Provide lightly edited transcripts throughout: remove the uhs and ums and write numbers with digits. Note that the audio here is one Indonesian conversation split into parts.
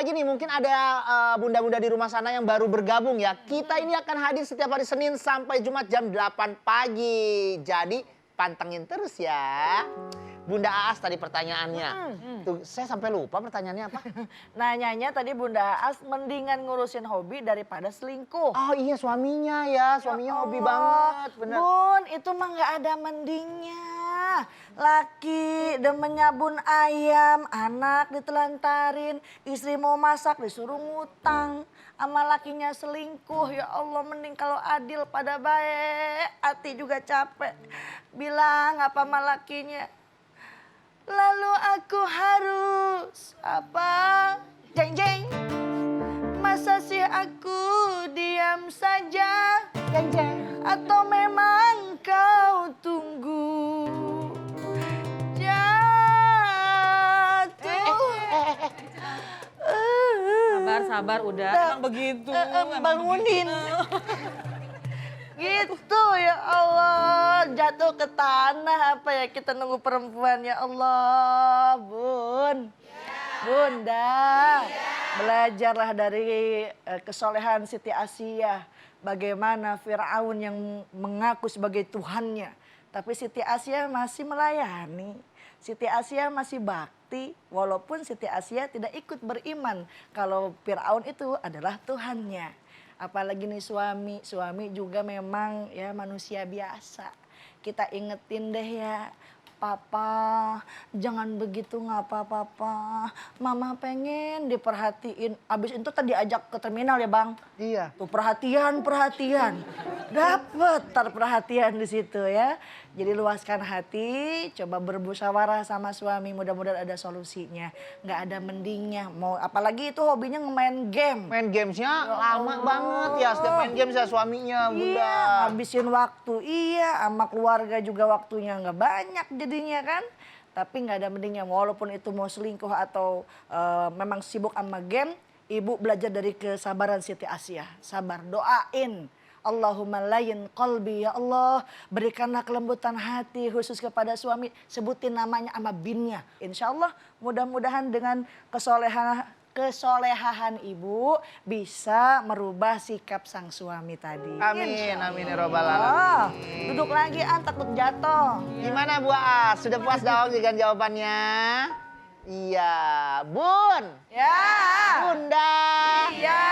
lagi nih, mungkin ada bunda-bunda di rumah sana yang baru bergabung ya. Kita ini akan hadir setiap hari Senin sampai Jumat jam 8 pagi. Jadi pantengin terus ya. Bunda Aas tadi pertanyaannya. Tuh, saya sampai lupa pertanyaannya apa. Nanyanya tadi Bunda Aas mendingan ngurusin hobi daripada selingkuh. Oh iya, suaminya ya. Suaminya hobi banget. Bener. Bun, itu mah nggak ada mendingnya. Laki demennya bun ayam, anak ditelantarin, istri mau masak disuruh ngutang. Sama lakinya selingkuh, ya Allah mending kalau adil pada baik. Hati juga capek. Bilang apa sama lakinya. Lalu aku harus apa? Jeng jeng. Masa sih aku diam saja? Jeng jeng. Atau memang kau tunggu jatuh? Sabar udah. Emang begitu. Bangunin. Gitu ya Allah, jatuh ke tanah apa ya kita nunggu perempuan ya Allah, Bun. Bunda, belajarlah dari kesolehan Siti Asiyah. Bagaimana Fir'aun yang mengaku sebagai Tuhannya. Tapi Siti Asiyah masih melayani. Siti Asiyah masih bakti, walaupun Siti Asiyah tidak ikut beriman. Kalau Fir'aun itu adalah Tuhannya. Apalagi nih suami juga memang ya manusia biasa. Kita ingetin deh ya, Papa jangan begitu nggak apa-apa. Mama pengen diperhatiin. Abis itu tadi ajak ke terminal ya Bang. Iya. Tuh perhatian. Dapet perhatian di situ ya. Jadi luaskan hati, coba bermusyawarah sama suami, mudah-mudahan ada solusinya. Nggak ada mendingnya. Mau apalagi itu hobinya ngemain game. Main gamesnya lama banget ya, setiap main games ya suaminya, Bunda. Iya, habisin waktu. Iya, sama keluarga juga waktunya nggak banyak jadinya kan. Tapi nggak ada mendingnya, walaupun itu mau selingkuh atau memang sibuk sama game. Ibu belajar dari kesabaran Siti Asiyah. Sabar, doain. Allahumma layin qalbi, ya Allah berikanlah kelembutan hati khusus kepada suami, sebutin namanya sama binnya. Insya Allah mudah-mudahan dengan kesolehan ibu bisa merubah sikap sang suami tadi. Amin, amin ya robbal alamin. Duduk lagi takut jatuh. Gimana Bu As, sudah puas dong dengan jawabannya? Iya, Bun. Ya. Bunda. Iya.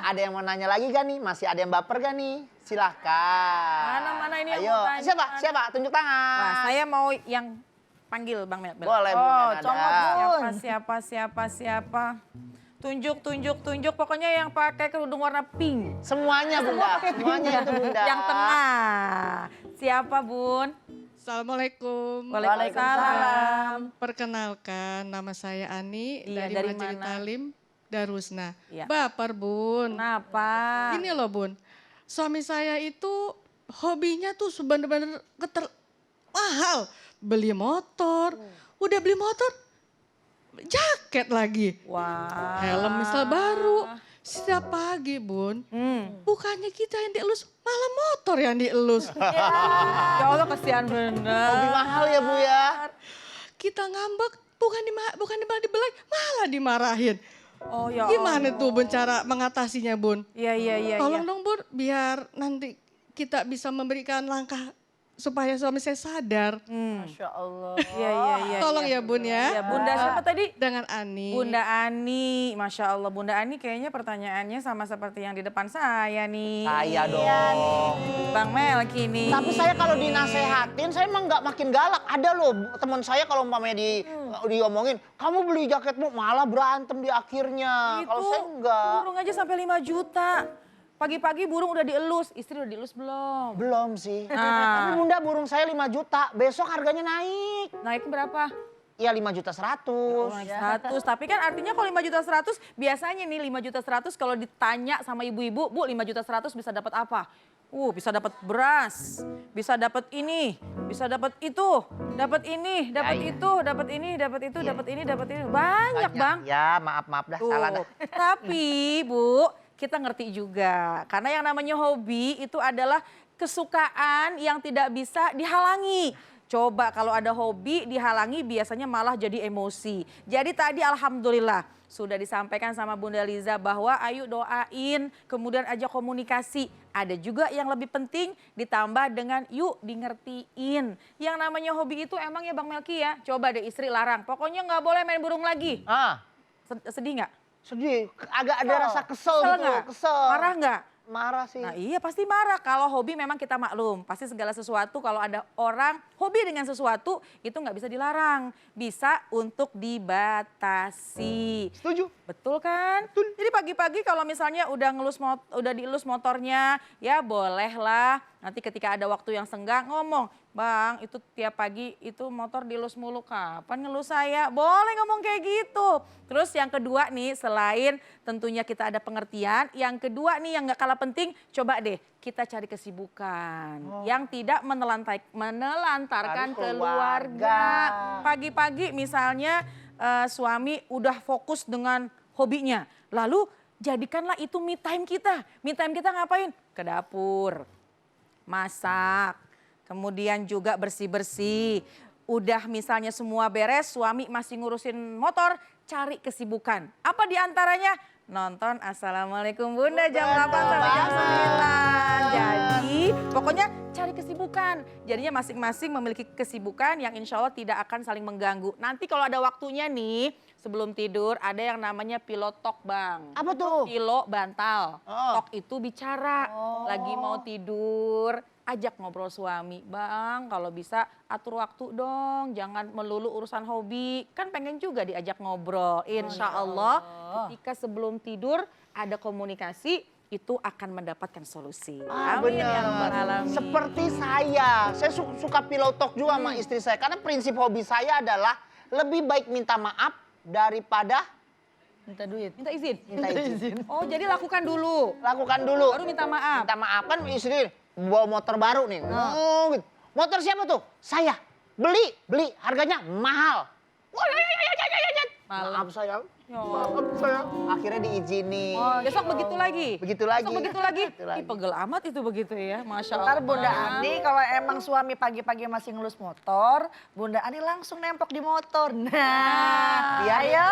Ada yang mau nanya lagi gak nih? Masih ada yang baper gak nih? Silahkan. Mana ini yang Ayo. mau tanya? Siapa? Tunjuk tangan. Nah, saya mau yang panggil Bang Mel. Boleh, Bun. Oh, yang comot, ada. Bun. Siapa? Tunjuk. Pokoknya yang pakai kerudung warna pink. Semuanya, Bunda. Semuanya itu, Bunda. Yang tengah. Siapa, Bun? Assalamualaikum. Waalaikumsalam. Perkenalkan, nama saya Ani Iya, dari dari Majelis mana? Talim Darusna. Iya. Baper Bun. Kenapa? Ini loh Bun, suami saya itu hobinya tuh bener-bener mahal. Beli motor, udah beli motor, jaket lagi. Wah. Helm misal baru. Setiap pagi Bun, bukannya kita yang dielus, malah motor yang dielus. Ya Allah kasihan bener. Hobi mahal ya, Bu ya. Kita ngambek, bukan malah dibelai, malah dimarahin. Oh ya Gimana tuh Bun cara mengatasinya Bun? Iya. Tolong dong Bun, biar nanti kita bisa memberikan langkah supaya suami saya sadar. Masya Allah. Iya. Tolong ya Bun ya. Ya, Bunda siapa tadi? Dengan Ani. Bunda Ani, Masya Allah. Bunda Ani kayaknya pertanyaannya sama seperti yang di depan saya nih. Saya dong. Bang Melki nih. Tapi saya kalau dinasehatin, saya emang nggak makin galak. Ada loh teman saya kalau umpamanya diomongin, kamu beli jaketmu malah berantem di akhirnya. Kalau saya enggak. Burung aja sampai 5 juta. Pagi-pagi burung udah dielus, istri udah dielus belum? Belum sih. Nah. Tapi Bunda burung saya 5 juta, besok harganya naik. Naik berapa? Ya 5 juta 100. Naik 100, tapi kan artinya kalau 5 juta 100, biasanya nih 5 juta 100 kalau ditanya sama ibu-ibu, Bu 5 juta 100 bisa dapat apa? Bisa dapat beras, bisa dapat ini, bisa dapat itu, dapat ini, dapat itu, dapat ini, dapat itu, dapat ini, dapat ini. Banyak Bang. Ya maaf dah, salah dah. Tapi Bu, kita ngerti juga. Karena yang namanya hobi itu adalah kesukaan yang tidak bisa dihalangi. Coba kalau ada hobi dihalangi biasanya malah jadi emosi. Jadi tadi alhamdulillah sudah disampaikan sama Bunda Liza bahwa ayo doain, kemudian ajak komunikasi. Ada juga yang lebih penting ditambah dengan yuk di ngertiin. Yang namanya hobi itu emang ya Bang Melki ya, coba deh istri larang. Pokoknya nggak boleh main burung lagi. Sedih nggak? Sedih, agak ada rasa kesel gitu, nggak? kesel. Marah nggak? Marah sih. Nah iya pasti marah. Kalau hobi memang kita maklum. Pasti segala sesuatu kalau ada orang hobi dengan sesuatu itu nggak bisa dilarang. Bisa untuk dibatasi. Setuju. Betul kan? Jadi pagi-pagi kalau misalnya udah dielus motornya, ya bolehlah. Nanti ketika ada waktu yang senggang ngomong, Bang itu tiap pagi itu motor dielus mulu, kapan ngelus saya? Boleh ngomong kayak gitu. Terus yang kedua nih, selain tentunya kita ada pengertian, yang kedua nih yang gak kalah penting, coba deh kita cari kesibukan. Yang tidak menelantarkan keluarga. Pagi-pagi misalnya suami udah fokus dengan hobinya. Lalu jadikanlah itu me time kita. Me time kita ngapain? Ke dapur, masak, kemudian juga bersih-bersih. Udah misalnya semua beres, suami masih ngurusin motor, cari kesibukan. Apa diantaranya? Nonton Assalamualaikum Bunda jam 8 sampai jam 9. Jadi pokoknya cari kesibukan. Jadinya masing-masing memiliki kesibukan yang insya Allah tidak akan saling mengganggu. Nanti kalau ada waktunya nih, sebelum tidur ada yang namanya pilot talk Bang. Apa tuh? Pilot bantal. Talk itu bicara. Lagi mau tidur, ajak ngobrol suami. Bang kalau bisa atur waktu dong. Jangan melulu urusan hobi. Kan pengen juga diajak ngobrol. Insya Allah ketika sebelum tidur ada komunikasi itu akan mendapatkan solusi. Amin ya Rabbal Alamin. Seperti saya suka pillow talk juga sama istri saya. Karena prinsip hobi saya adalah lebih baik minta maaf daripada Minta duit. Minta izin. minta izin. Oh jadi lakukan dulu. Lakukan dulu. Baru minta maaf. Minta maaf kan istri bawa motor baru nih. Oh, gitu. Motor siapa tuh? Saya. Beli. Harganya mahal. Maaf sayang. Maaf sayang. Akhirnya diizini. Besok begitu lagi. Begitu lagi. Besok begitu lagi. Begitu lagi. Ih, pegel amat itu begitu ya. Masya Allah. Ntar Bunda Ani kalau emang suami pagi-pagi masih ngelus motor, Bunda Ani langsung nempok di motor. Nah, Biar ayo.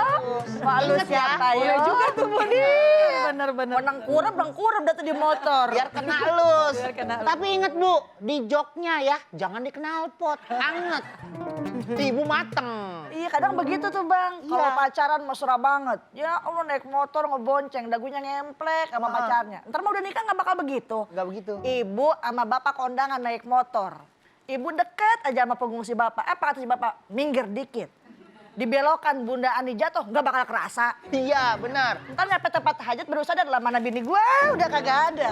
Mau lu Ingat ya, siapa ya? Boleh juga tuh Budi. Bener-bener. Menang kurem dah tuh di motor. Biar kena elus. Biar kena elus. Tapi inget Bu, di joknya ya jangan di knalpot. Anget. Ibu mateng. Iya kadang begitu tuh Bang. Kalau pacaran mesra banget. Ya Allah naik motor ngebonceng, dagunya ngemplek sama pacarnya. Ntar mau udah nikah gak bakal begitu. Enggak begitu. Ibu sama bapak kondangan naik motor. Ibu deket aja sama punggung si bapak. Apa kata si bapak? Minggir dikit. Dibelokan Bunda Ani jatuh gak bakal kerasa. Iya benar. Ntar nyampe tempat hajat baru sadar lah mana bini gue udah kagak ada.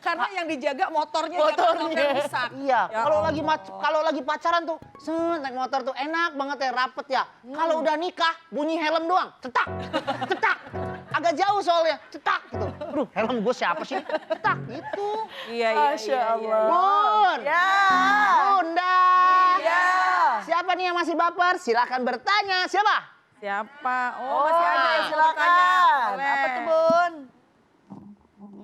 Karena yang dijaga motornya. jangan sampai rusak. Iya, Ya kalau lagi pacaran tuh, naik motor tuh enak banget ya, rapet ya. Kalau udah nikah, bunyi helm doang, cetak, cetak. Agak jauh soalnya, cetak gitu. Aduh, helm gue siapa sih? Cetak gitu. Iya. Masya Allah. Bun, Ya. Bunda. Ya. Siapa nih yang masih baper? Silakan bertanya. Siapa? Siapa? Oh, masih ada yang silakan. bertanya. Boleh. Apa tuh Bun?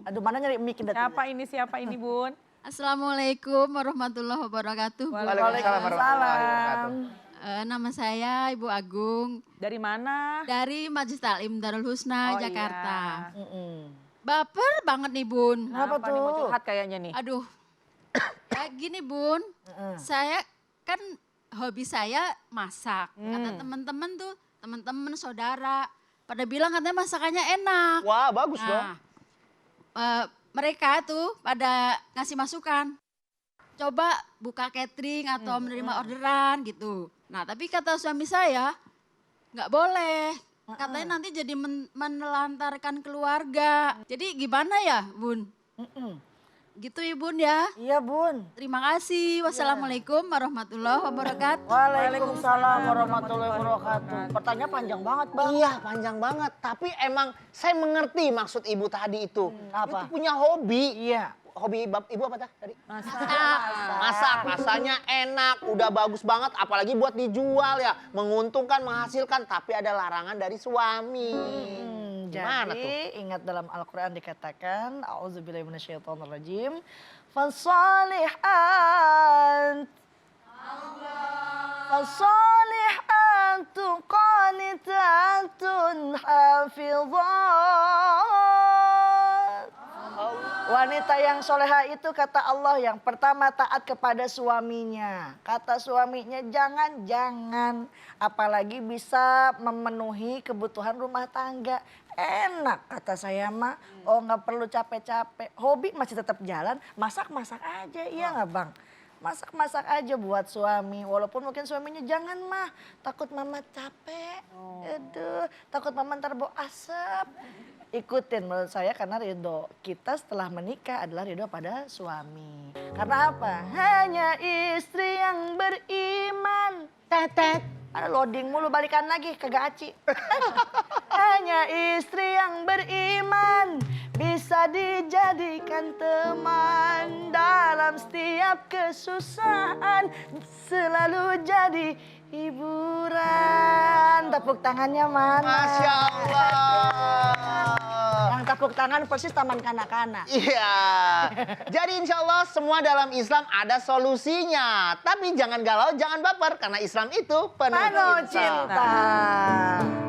Aduh mana nyari mic dah. Siapa ini Bun? Assalamualaikum warahmatullahi wabarakatuh. Waalaikumsalam warahmatullahi wabarakatuh. Nama saya Ibu Agung Dari mana? dari Majelis Taklim Darul Husna, Oh, Jakarta. iya. Baper banget nih Bun. Kenapa nih mau tuh? curhat kayaknya nih? Aduh, ya gini Bun, saya kan hobi saya masak. Kata teman-teman tuh, teman-teman saudara, pada bilang katanya masakannya enak. Wah, bagus dong. Mereka tuh pada ngasih masukan. Coba buka catering atau menerima orderan gitu. Nah tapi kata suami saya nggak boleh. Katanya nanti jadi menelantarkan keluarga. Jadi gimana ya Bun? Gitu ya Bun ya. Iya Bun. Terima kasih. Wassalamualaikum warahmatullahi wabarakatuh. Waalaikumsalam warahmatullahi wabarakatuh. Pertanyaan panjang banget Bang. Iya, panjang banget. Tapi emang saya mengerti maksud ibu tadi itu. Apa? Itu punya hobi. Iya. Hobi ibu apa tadi? Masak. Masak, rasanya enak, udah bagus banget. Apalagi buat dijual ya, menguntungkan, menghasilkan. Tapi ada larangan dari suami. Gimana Jadi tuh? ingat dalam Al-Quran dikatakan, A'udzubillahi minasyaitonirrajim. Fasalihan tuqat qanitatun hafizat. Wanita yang soleha itu kata Allah yang pertama taat kepada suaminya. Kata suaminya jangan. Apalagi bisa memenuhi kebutuhan rumah tangga. Enak kata saya mah. Oh nggak perlu capek-capek. Hobi masih tetap jalan. Masak-masak aja iya nggak bang? Masak-masak aja buat suami. Walaupun mungkin suaminya jangan mah. Takut mama capek. Aduh takut mama ntar bau asap. Ikutin menurut saya karena ridho kita setelah menikah adalah ridho pada suami. Karena apa? Hanya istri yang beriman. Tetet. Ada loading mulu balikan lagi kagak aci. Hanya istri yang beriman bisa dijadikan teman dalam setiap kesusahan selalu jadi hiburan. Tepuk tangannya mana? Masya Allah. Yang tepuk tangan persis taman kanak-kanak. Iya. Jadi insya Allah semua dalam Islam ada solusinya. Tapi jangan galau, jangan baper. Karena Islam itu penuh Penuh cinta. cinta.